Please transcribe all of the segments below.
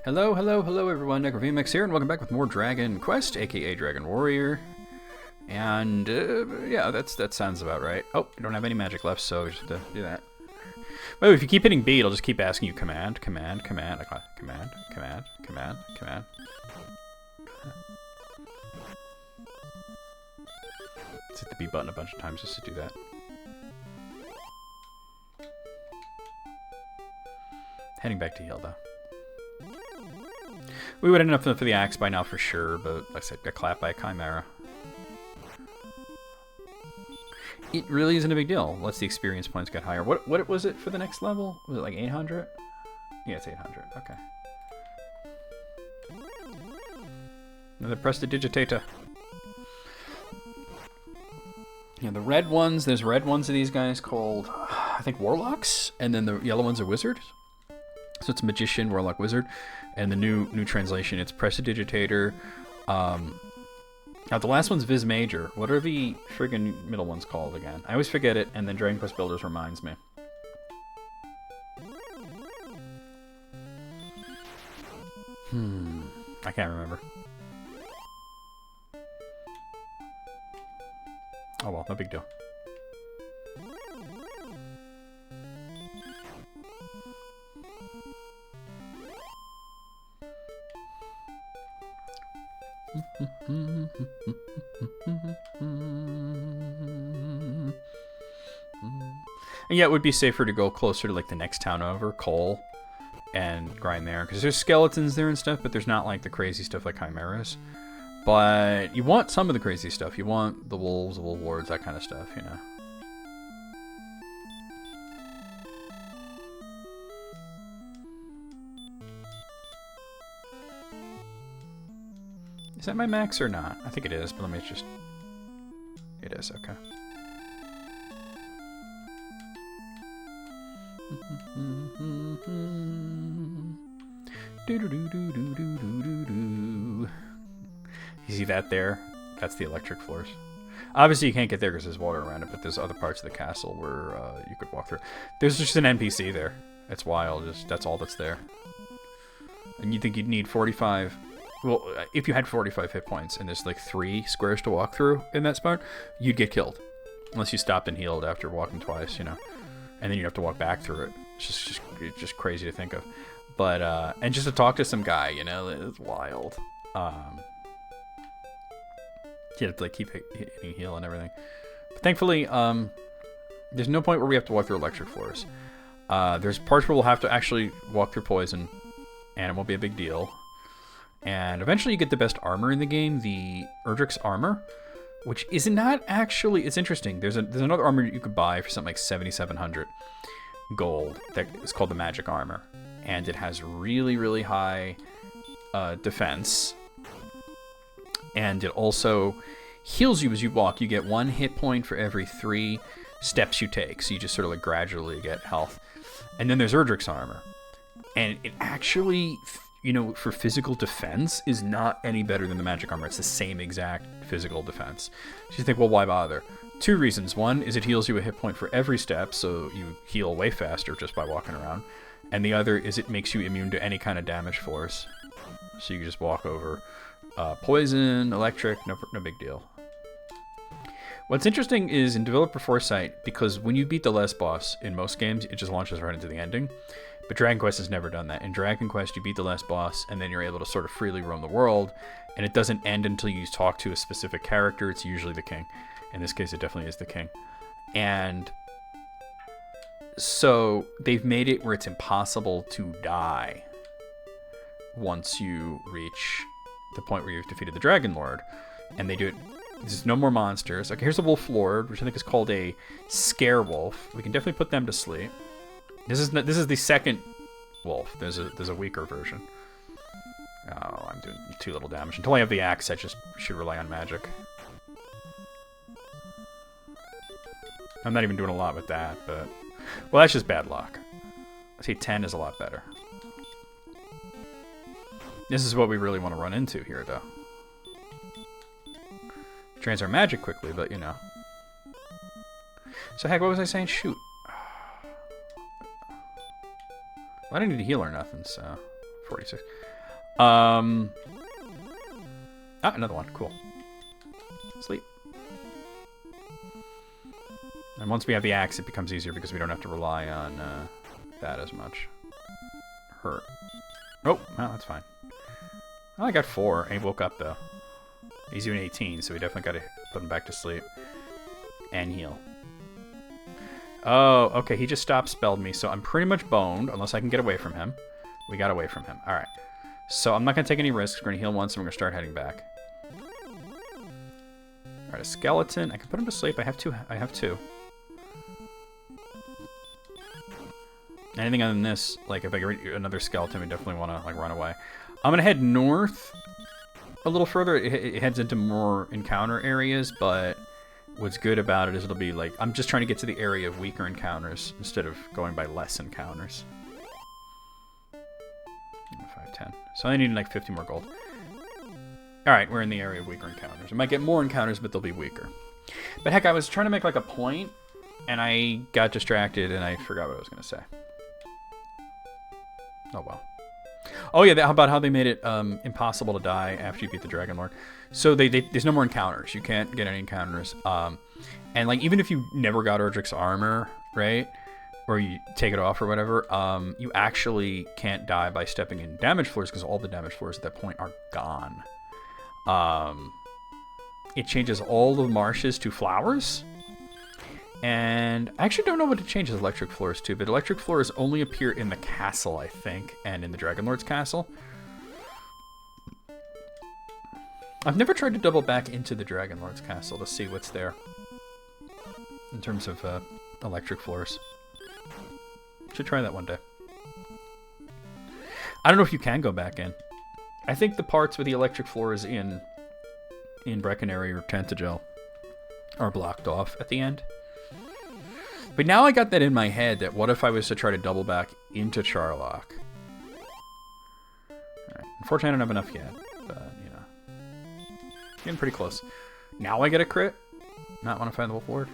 Hello, hello, hello everyone, NecroVMX here, and welcome back with more Dragon Quest, aka Dragon Warrior. And, yeah, that sounds about right. Oh, you don't have any magic left, so we just have to do that. But if you keep hitting B, it'll just keep asking you command, command, command, command, command, command, command. Let's hit the B button a bunch of times just to do that. Heading back to heal, though. We would have enough for the axe by now for sure, but like I said, got clapped by a chimera. It really isn't a big deal. Lets the experience points get higher. What was it for the next level? Was it like 800? Yeah, it's 800. Okay. Another prestidigitator. Yeah, the red ones, there's red ones of these guys called, I think, warlocks, and then the yellow ones are wizards. So it's magician, warlock, wizard, and the new translation, it's prestidigitator. Now the last one's Viz Major. What are the friggin' middle ones called again? I always forget it, and then Dragon Quest Builders reminds me. I can't remember. Oh well, no big deal. And yeah, it would be safer to go closer to like the next town over, Cole, and grind there, because there's skeletons there and stuff, but there's not like the crazy stuff like chimeras. But you want some of the crazy stuff. You want the wolves, the wolf lords, that kind of stuff, you know. Is that my max or not? I think it is, but let me just... It is, okay. You see that there? That's the electric floors. Obviously you can't get there because there's water around it, but there's other parts of the castle where you could walk through. There's just an NPC there. It's wild. That's all that's there. And you think you'd need 45... Well, if you had 45 hit points and there's like 3 squares to walk through in that spot, you'd get killed. Unless you stopped and healed after walking twice, you know. And then you'd have to walk back through it. It's just crazy to think of. But, and just to talk to some guy, you know, it's wild. You have to like keep hitting heal and everything. But thankfully, there's no point where we have to walk through electric floors. There's parts where we'll have to actually walk through poison, and it won't be a big deal. And eventually you get the best armor in the game, the Erdrick's armor, which is not actually... It's interesting. There's another armor you could buy for something like 7,700 gold that is called the magic armor. And it has really, really high defense. And it also heals you as you walk. You get 1 hit point for every 3 steps you take. So you just sort of like gradually get health. And then there's Erdrick's armor. And it actually... you know, for physical defense, is not any better than the magic armor. It's the same exact physical defense. So you think, well, why bother? 2 reasons. One is it heals you a hit point for every step, so you heal way faster just by walking around. And the other is it makes you immune to any kind of damage force. So you can just walk over poison, electric, no big deal. What's interesting is in Developer Foresight, because when you beat the last boss in most games, it just launches right into the ending. But Dragon Quest has never done that. In Dragon Quest, you beat the last boss, and then you're able to sort of freely roam the world, and it doesn't end until you talk to a specific character. It's usually the king. In this case, it definitely is the king. And so they've made it where it's impossible to die once you reach the point where you've defeated the Dragon Lord. And they do it... There's no more monsters. Okay, here's a Wolf Lord, which I think is called a Scare Wolf. We can definitely put them to sleep. This is the second wolf. There's a weaker version. Oh, I'm doing too little damage. Until I have the axe, I just should rely on magic. I'm not even doing a lot with that, but... Well, that's just bad luck. See, 10 is a lot better. This is what we really want to run into here, though. Drains our magic quickly, but, you know. So, heck, what was I saying? Shoot. I didn't need to heal or nothing, so 46. Another one. Cool. Sleep. And once we have the axe, it becomes easier because we don't have to rely on that as much. Hurt. Oh, well, that's fine. Oh, I got 4. And he woke up, though. He's even 18, so we definitely got to put him back to sleep. And heal. Oh, okay, he just stop-spelled me, so I'm pretty much boned, unless I can get away from him. We got away from him. Alright. So I'm not going to take any risks. We're going to heal once, and we're going to start heading back. Alright, a skeleton. I can put him to sleep. I have two. Anything other than this, like if I get another skeleton, we definitely want to like run away. I'm going to head north a little further. It heads into more encounter areas, but what's good about it is it'll be like, I'm just trying to get to the area of weaker encounters instead of going by less encounters. 510. So I need like 50 more gold. Alright, we're in the area of weaker encounters. We might get more encounters, but they'll be weaker. But heck, I was trying to make like a point, and I got distracted, and I forgot what I was going to say. Oh, well. Oh, yeah, how about how they made it impossible to die after you beat the Dragon Lord. So there's no more encounters. You can't get any encounters. And, like, even if you never got Erdrick's armor, right, or you take it off or whatever, you actually can't die by stepping in damage floors because all the damage floors at that point are gone. It changes all the marshes to flowers. And I actually don't know what it changes electric floors to, but electric floors only appear in the castle, I think, and in the Dragon Lord's castle. I've never tried to double back into the Dragon Lord's castle to see what's there in terms of electric floors. Should try that one day. I don't know if you can go back in. I think the parts with the electric floors in Breckenary or Tantagel are blocked off at the end. But now I got that in my head that what if I was to try to double back into Charlock? Alright. Unfortunately, I don't have enough yet, but, you know. Getting pretty close. Now I get a crit? Not want to find the Wolf Lord?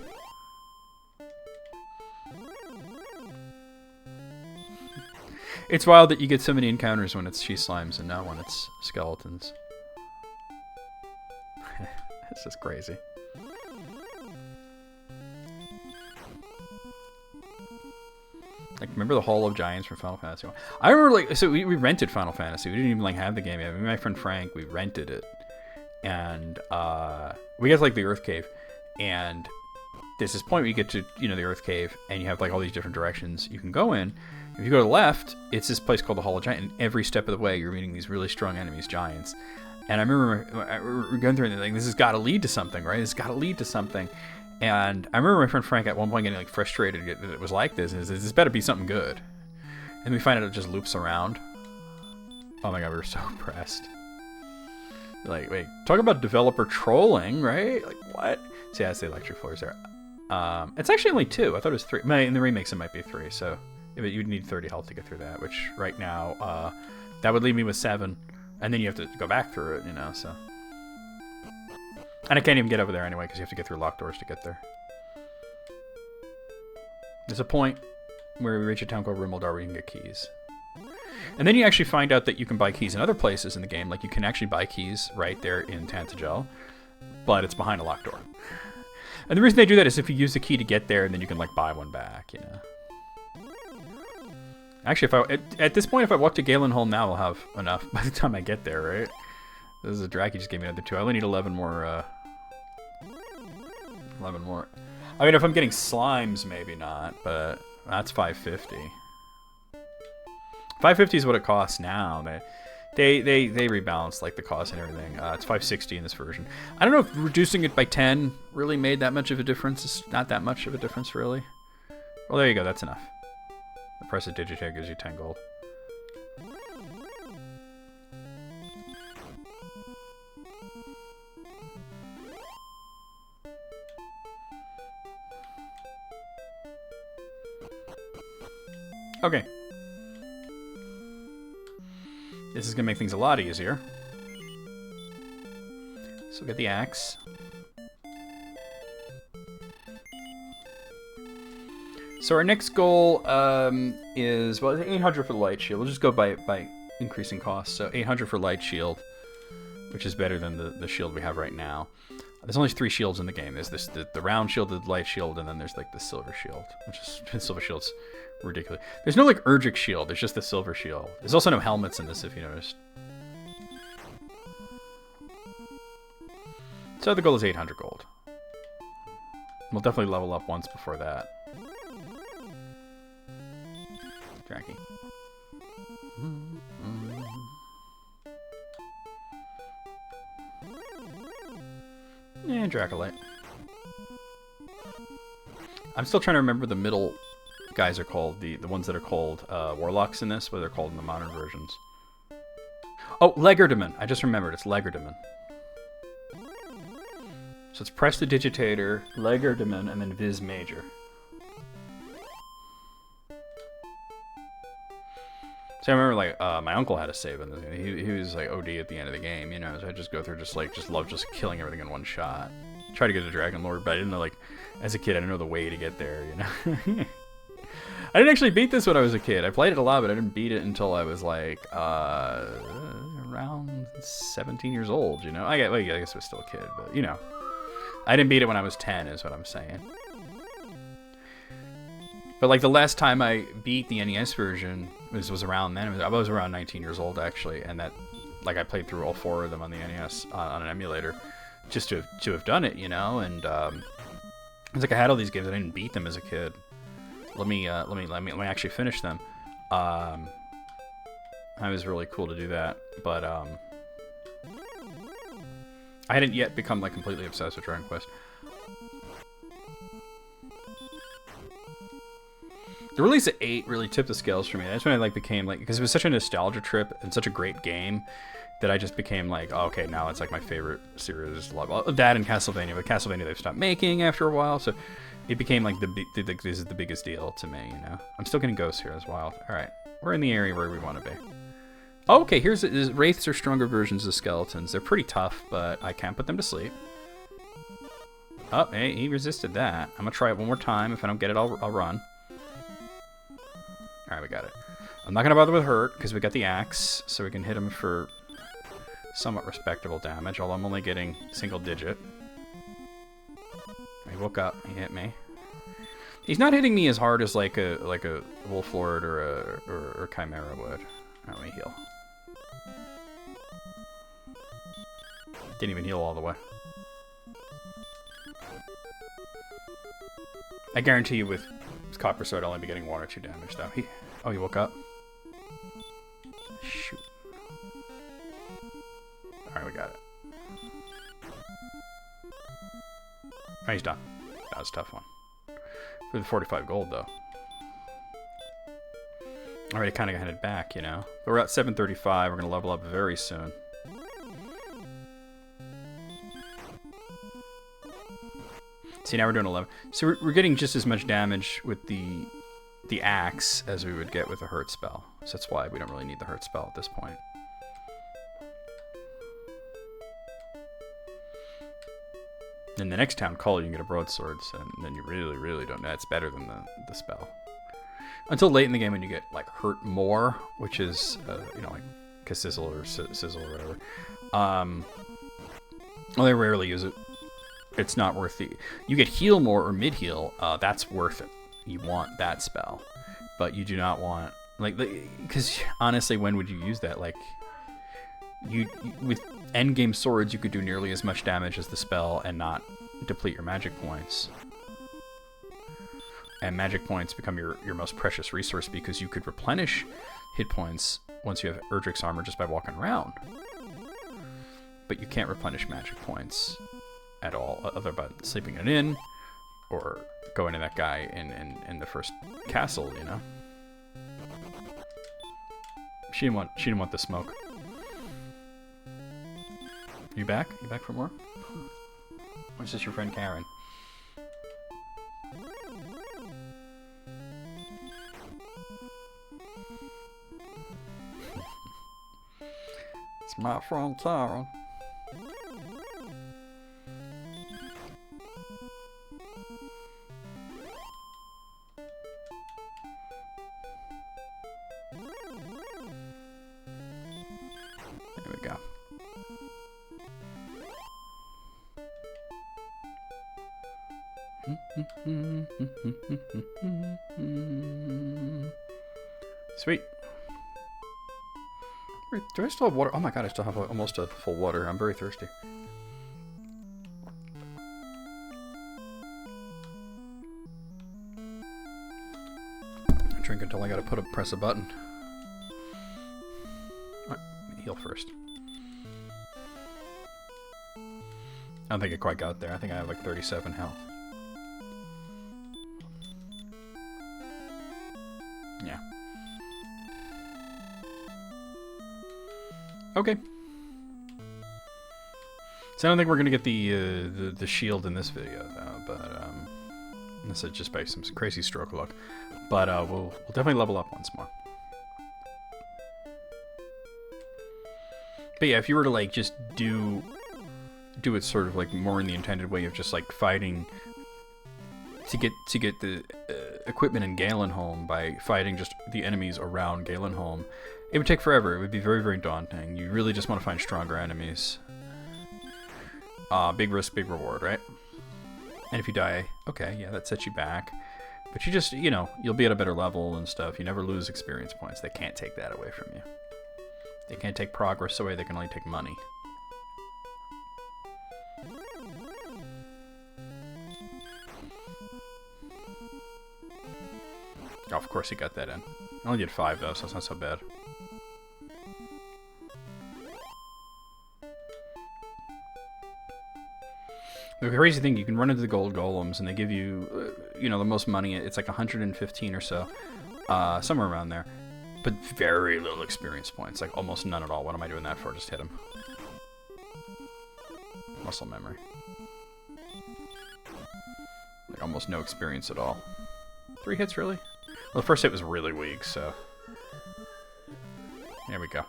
It's wild that you get so many encounters when it's she slimes and not when it's skeletons. It's just crazy. Like, remember the Hall of Giants from Final Fantasy 1? I remember, like, so we rented Final Fantasy. We didn't even, like, have the game yet. Me and my friend Frank, we rented it. And, we got to, like, the Earth Cave. And there's this point where you get to, you know, the Earth Cave, and you have, like, all these different directions you can go in. If you go to the left, it's this place called the Hall of Giants, and every step of the way, you're meeting these really strong enemies, giants. And I remember we're going through and like, this has got to lead to something, right? This has got to lead to something. And I remember my friend Frank at one point getting like frustrated that it was like this. And this better be something good. And we find out it just loops around. Oh my god, we were so impressed. Like, wait, talk about developer trolling, right? Like, what? So yeah, it's the electric floors there. It's actually only 2. I thought it was 3. In the remakes, it might be 3. So you'd need 30 health to get through that, which right now, that would leave me with 7. And then you have to go back through it, you know, so. And I can't even get over there anyway, because you have to get through locked doors to get there. There's a point where we reach a town called Rimuldar where you can get keys. And then you actually find out that you can buy keys in other places in the game. Like, you can actually buy keys right there in Tantagel, but it's behind a locked door. And the reason they do that is if you use the key to get there, and then you can, like, buy one back, you know. Actually, at this point, if I walk to Galenholm now, I'll have enough by the time I get there, right? This is a drag. He just gave me another 2. I only need 11 more. 11 more. I mean, if I'm getting slimes, maybe not, but that's 550. 550 is what it costs now. They rebalance like the cost and everything. It's 560 in this version. I don't know if reducing it by 10 really made that much of a difference. It's not that much of a difference, really. Well, there you go. That's enough. The price of Digitaire gives you 10 gold. Okay. This is going to make things a lot easier. So we'll get the axe. So our next goal is, well, 800 for the light shield. We'll just go by increasing costs. So 800 for light shield, which is better than the shield we have right now. There's only 3 shields in the game. There's the round shield, the light shield, and then there's like the silver shield, which is silver shield's ridiculous. There's no like Urgic shield. There's just the silver shield. There's also no helmets in this, if you noticed. So the goal is 800 gold. We'll definitely level up once before that. Jackie. And Dracolite. I'm still trying to remember the middle guys are called, the ones that are called Warlocks in this, what they're called in the modern versions. Oh, Legerdemon. I just remembered, it's Legerdemon. So it's Prestidigitator, Legerdemon, and then Viz Major. So I remember, like, my uncle had a save in this. He was, like, OD at the end of the game, you know, so I just go through just love just killing everything in one shot. Try to get to Dragon Lord, but I didn't know, like, as a kid, I didn't know the way to get there, you know? I didn't actually beat this when I was a kid. I played it a lot, but I didn't beat it until I was, like, around 17 years old, you know? Well, I guess I was still a kid, but, you know. I didn't beat it when I was 10, is what I'm saying. But, like, the last time I beat the NES version was around then. I was around 19 years old, actually, and that, like, I played through all 4 of them on the NES on an emulator just to have done it, you know? And it's like I had all these games. I didn't beat them as a kid. Let me actually finish them. It was really cool to do that, but I hadn't yet become, like, completely obsessed with Dragon Quest. The release of 8 really tipped the scales for me. That's when I, like, became, like, because it was such a nostalgia trip and such a great game that I just became like, oh, okay, now it's like my favorite series. That and Castlevania, but Castlevania they've stopped making after a while, so it became like this is the biggest deal to me, you know. I'm still getting ghosts here as wild. All right, we're in the area where we want to be. Oh, okay, wraiths are stronger versions of skeletons. They're pretty tough, but I can't put them to sleep. Oh, hey, he resisted that. I'm gonna try it one more time. If I don't get it, I'll run. All right, we got it. I'm not gonna bother with hurt because we got the axe, so we can hit him for somewhat respectable damage. Although I'm only getting single digit. He woke up. He hit me. He's not hitting me as hard as like a Wolf Lord or Chimera would. Let me heal. Didn't even heal all the way. I guarantee you with Copper Sword I'll only be getting 1 or 2 damage though. Oh, he woke up. Shoot. Alright, we got it. Oh, he's done. That was a tough one. For the 45 gold, though. Already kind of headed back, you know. But we're at 735. We're going to level up very soon. See, now we're doing 11. So we're getting just as much damage with the axe as we would get with a hurt spell. So that's why we don't really need the hurt spell at this point. In the next town call, you can get a broadsword, and then you really, really don't know. It's better than the spell. Until late in the game when you get, like, hurt more, which is, you know, like, Kassizzle or Sizzle or whatever. Well, they rarely use it. It's not worth the... You get heal more or mid-heal, that's worth it. You want that spell. But you do not want... Like, because, honestly, when would you use that? Like... with endgame swords, you could do nearly as much damage as the spell and not deplete your magic points. And magic points become your most precious resource because you could replenish hit points once you have Erdrick's armor just by walking around. But you can't replenish magic points at all, other than sleeping in an inn or going to that guy in the first castle, you know? She didn't want the smoke. You back? You back for more? Or is this your friend Karen? It's my friend Karen. There we go. Sweet. Do I still have water? Oh my god, I still have almost a full water. I'm very thirsty. I drink until I gotta press a button. Alright, heal first. I don't think I quite got there. I think I have like 37 health. Yeah. Okay. So I don't think we're gonna get the shield in this video though, but this is just by some crazy stroke of luck. But we'll definitely level up once more. But yeah, if you were to like just do it sort of like more in the intended way of just like fighting to get the equipment in Galenholm by fighting just the enemies around Galenholm, it would take forever. It would be very, very daunting. You really just want to find stronger enemies. Big risk, big reward, right? And if you die, okay, yeah, that sets you back. But you just, you know, you'll be at a better level and stuff. You never lose experience points. They can't take that away from you. They can't take progress away. They can only take money. Oh, of course he got that in. I only did 5 though, so it's not so bad. The crazy thing, you can run into the gold golems and they give you, you know, the most money. It's like 115 or so, somewhere around there. But very little experience points, like almost none at all. What am I doing that for? Just hit him. Muscle memory. Like almost no experience at all. 3 hits, really? Well, the first hit was really weak, so... There we go.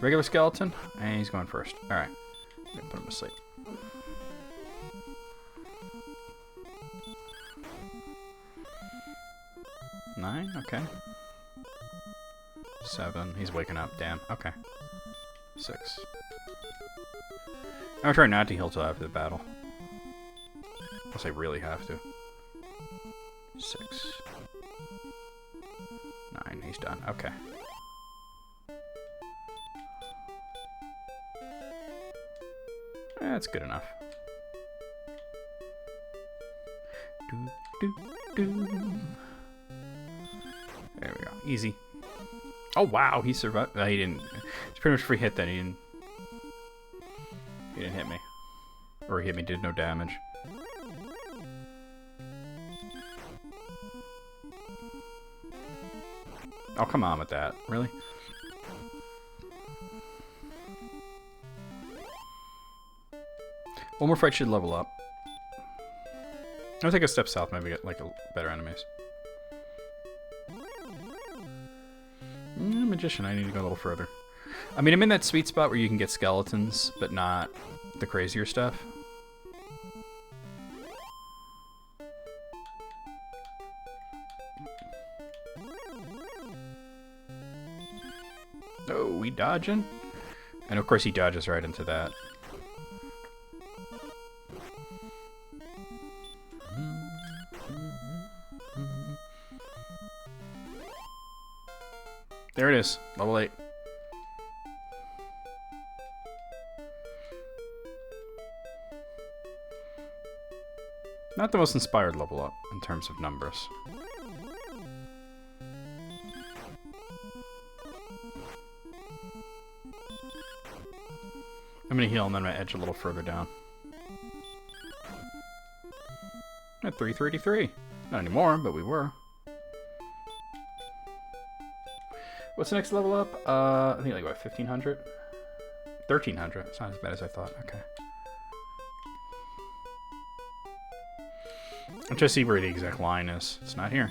Regular skeleton? And he's going first. Alright. Put him to sleep. Nine? Okay. 7. He's waking up. Damn. Okay. 6. I'm trying not to heal till after the battle. Unless I really have to. 6. 9. He's done. Okay. That's good enough. There we go. Easy. Oh wow, he survived. He didn't. It's pretty much free hit then. He didn't hit me, or he hit me, did no damage. Oh come on with that, really? One more fight should level up. I'll take a step south, maybe get like better enemies. Magician, I need to go a little further. I mean, I'm in that sweet spot where you can get skeletons, but not the crazier stuff. Oh, we dodging? And of course he dodges right into that. There it is, level 8. Not the most inspired level up in terms of numbers. I'm gonna heal and then I'm gonna edge a little further down. At 333. Not anymore, but we were. What's the next level up? I think like what, 1500? 1300. It's not as bad as I thought. Okay. I'm trying to see where the exact line is. It's not here.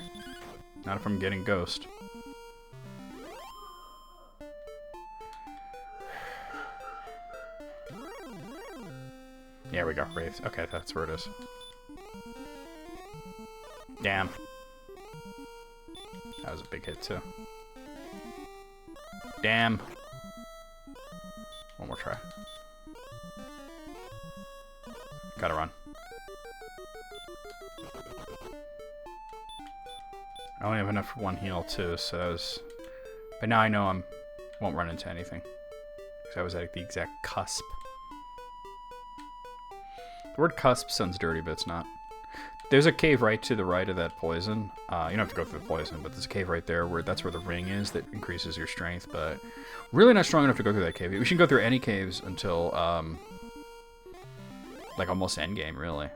Not if I'm getting Ghost. There we go, Wraith. Okay, that's where it is. Damn. That was a big hit, too. Damn. One more try. Gotta run. I only have enough for one heal, too, so that was... But now I know I won't run into anything. Because I was at the exact cusp. The word cusp sounds dirty, but it's not. There's a cave right to the right of that poison. You don't have to go through the poison, but there's a cave right there where that's where the ring is that increases your strength, but really not strong enough to go through that cave. We shouldn't go through any caves until, like, almost endgame, really.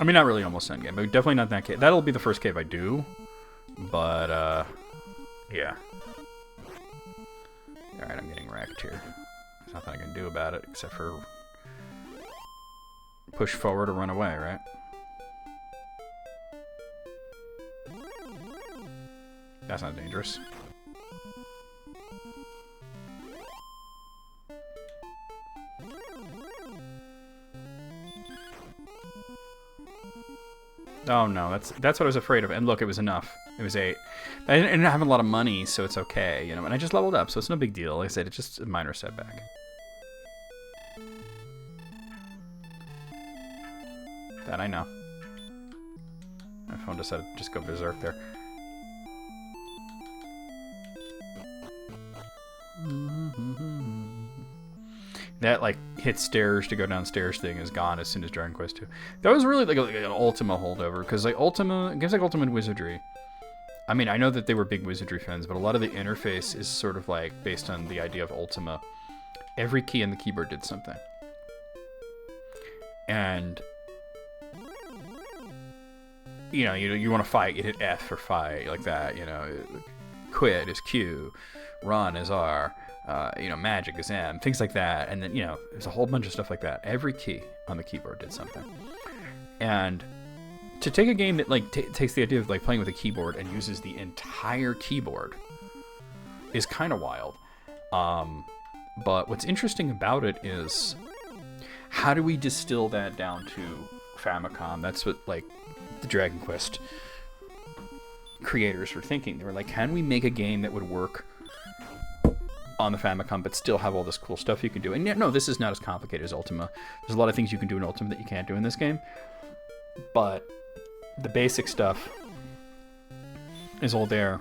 I mean, not really almost endgame, but definitely not that cave. That'll be the first cave I do, but, yeah. Alright, I'm getting wrecked here. There's nothing I can do about it except for push forward or run away, right? That's not dangerous. Oh no, that's what I was afraid of. And look, it was enough. It was 8. I didn't have a lot of money, so it's okay, you know. And I just leveled up, so it's no big deal. Like I said, it's just a minor setback. That I know. My phone decided to just go berserk there. That, like, hit stairs to go downstairs thing is gone as soon as Dragon Quest 2. That was really like an Ultima holdover, because like Ultima, games like Ultima and Wizardry, I mean, I know that they were big Wizardry fans, but a lot of the interface is sort of like based on the idea of Ultima. Every key on the keyboard did something. And, you know, you want to fight, you hit F for fight, like that, you know. Quit is Q, run is R. You know, magic is M, things like that. And then, you know, there's a whole bunch of stuff like that. Every key on the keyboard did something. And to take a game that, like, takes the idea of, like, playing with a keyboard and uses the entire keyboard is kind of wild. But what's interesting about it is, how do we distill that down to Famicom? That's what, like, the Dragon Quest creators were thinking. They were like, can we make a game that would work on the Famicom, but still have all this cool stuff you can do? And yeah, no, this is not as complicated as Ultima. There's a lot of things you can do in Ultima that you can't do in this game. But the basic stuff is all there.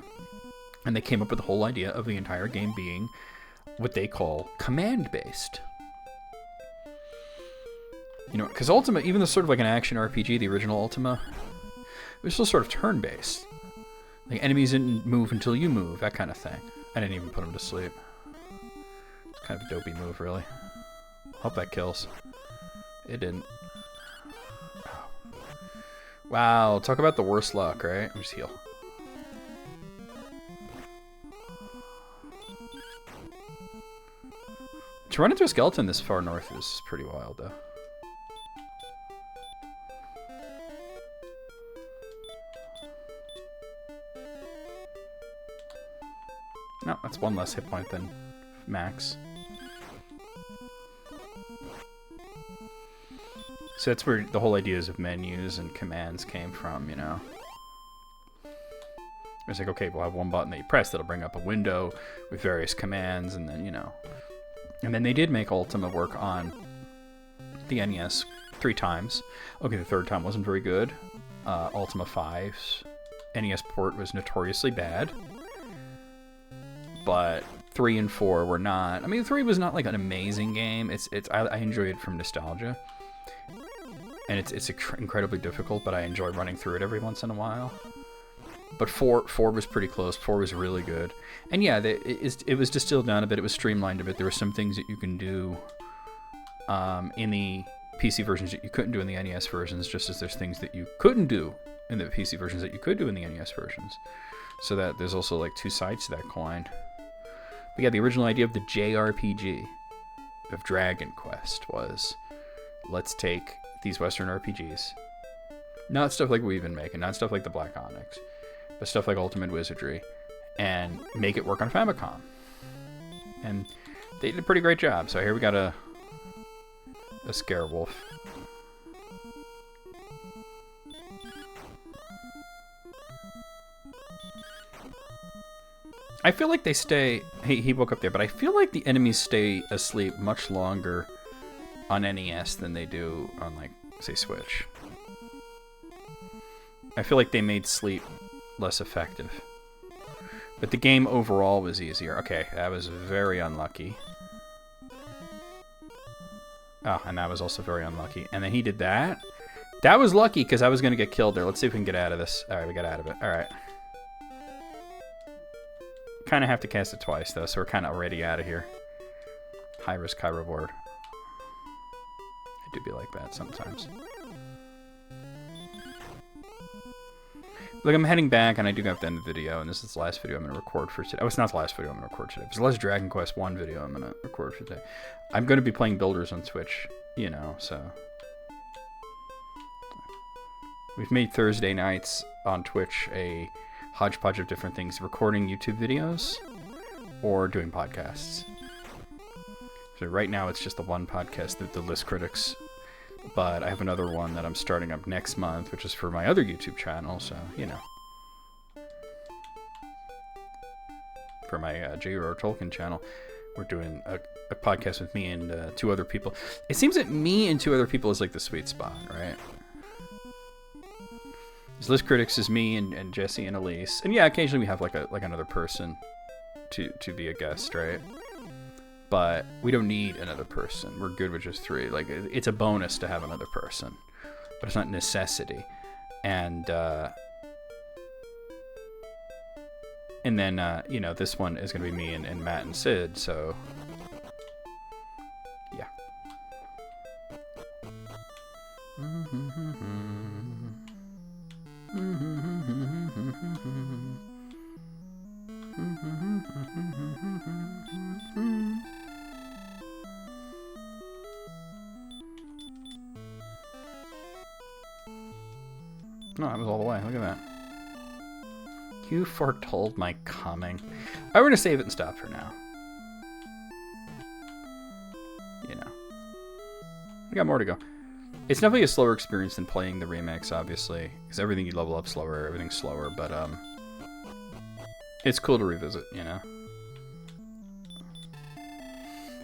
And they came up with the whole idea of the entire game being what they call command-based. You know, because Ultima, even though sort of like an action RPG, the original Ultima, it was still sort of turn-based. Like, enemies didn't move until you move, that kind of thing. I didn't even put them to sleep. It's kind of a dopey move, really. Hope that kills. It didn't. Wow, talk about the worst luck, right? Just heal. To run into a skeleton this far north is pretty wild, though. No, that's one less hit point than max. So that's where the whole ideas of menus and commands came from, you know. It's like, okay, we'll have one button that you press that'll bring up a window with various commands, and then, you know. And then they did make Ultima work on the NES 3 times. Okay, the third time wasn't very good. Ultima 5's NES port was notoriously bad. But 3 and 4 were not. I mean, 3 was not like an amazing game. I enjoy it from nostalgia. And it's incredibly difficult, but I enjoy running through it every once in a while. But 4 was pretty close. 4 was really good. And yeah, it was distilled down a bit. It was streamlined a bit. There were some things that you can do in the PC versions that you couldn't do in the NES versions, just as there's things that you couldn't do in the PC versions that you could do in the NES versions. So that there's also like 2 sides to that coin. But yeah, the original idea of the JRPG of Dragon Quest was, let's take these Western RPGs, not stuff like we've been making, not stuff like the Black Onyx, but stuff like Ultimate Wizardry, and make it work on Famicom. And they did a pretty great job. So here we got a Scarewolf. I feel like they stay... He woke up there, but I feel like the enemies stay asleep much longer on NES than they do on, like, say, Switch. I feel like they made sleep less effective. But the game overall was easier. Okay, that was very unlucky. Oh, and that was also very unlucky. And then he did that. That was lucky, because I was going to get killed there. Let's see if we can get out of this. Alright, we got out of it. Alright. Kind of have to cast it twice, though, so we're kind of already out of here. High risk, high reward. I do be like that sometimes. Look, I'm heading back, and I do have to end the video, and this is the last video I'm going to record for today. Oh, it's not the last video I'm going to record today. It's the last Dragon Quest 1 video I'm going to record for today. I'm going to be playing Builders on Twitch, you know, so... We've made Thursday nights on Twitch a hodgepodge of different things. Recording YouTube videos, or doing podcasts. So right now it's just the one podcast, the List Critics. But I have another one that I'm starting up next month, which is for my other YouTube channel, so, you know. For my J.R.R. Tolkien channel, we're doing a podcast with me and 2 other people. It seems that me and 2 other people is like the sweet spot, right? List Critics is me and Jesse and Elise. And yeah, occasionally we have like another person to be a guest, right? But we don't need another person. We're good with just 3. Like, it's a bonus to have another person, but it's not a necessity. And then, you know, this one is going to be me and Matt and Sid, so... Yeah. No, that was all the way. Look at that. You foretold my coming. I'm going to save it and stop for now. You know. We got more to go. It's definitely a slower experience than playing the remakes, obviously. Because everything you level up slower, everything's slower, but it's cool to revisit, you know?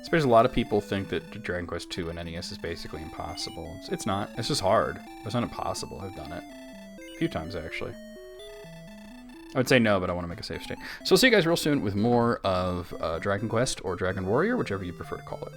Especially a lot of people think that Dragon Quest 2 and NES is basically impossible. It's not. It's just hard. It's not impossible. I've done it. A few times, actually. I would say no, but I want to make a safe state. So I'll see you guys real soon with more of Dragon Quest or Dragon Warrior, whichever you prefer to call it.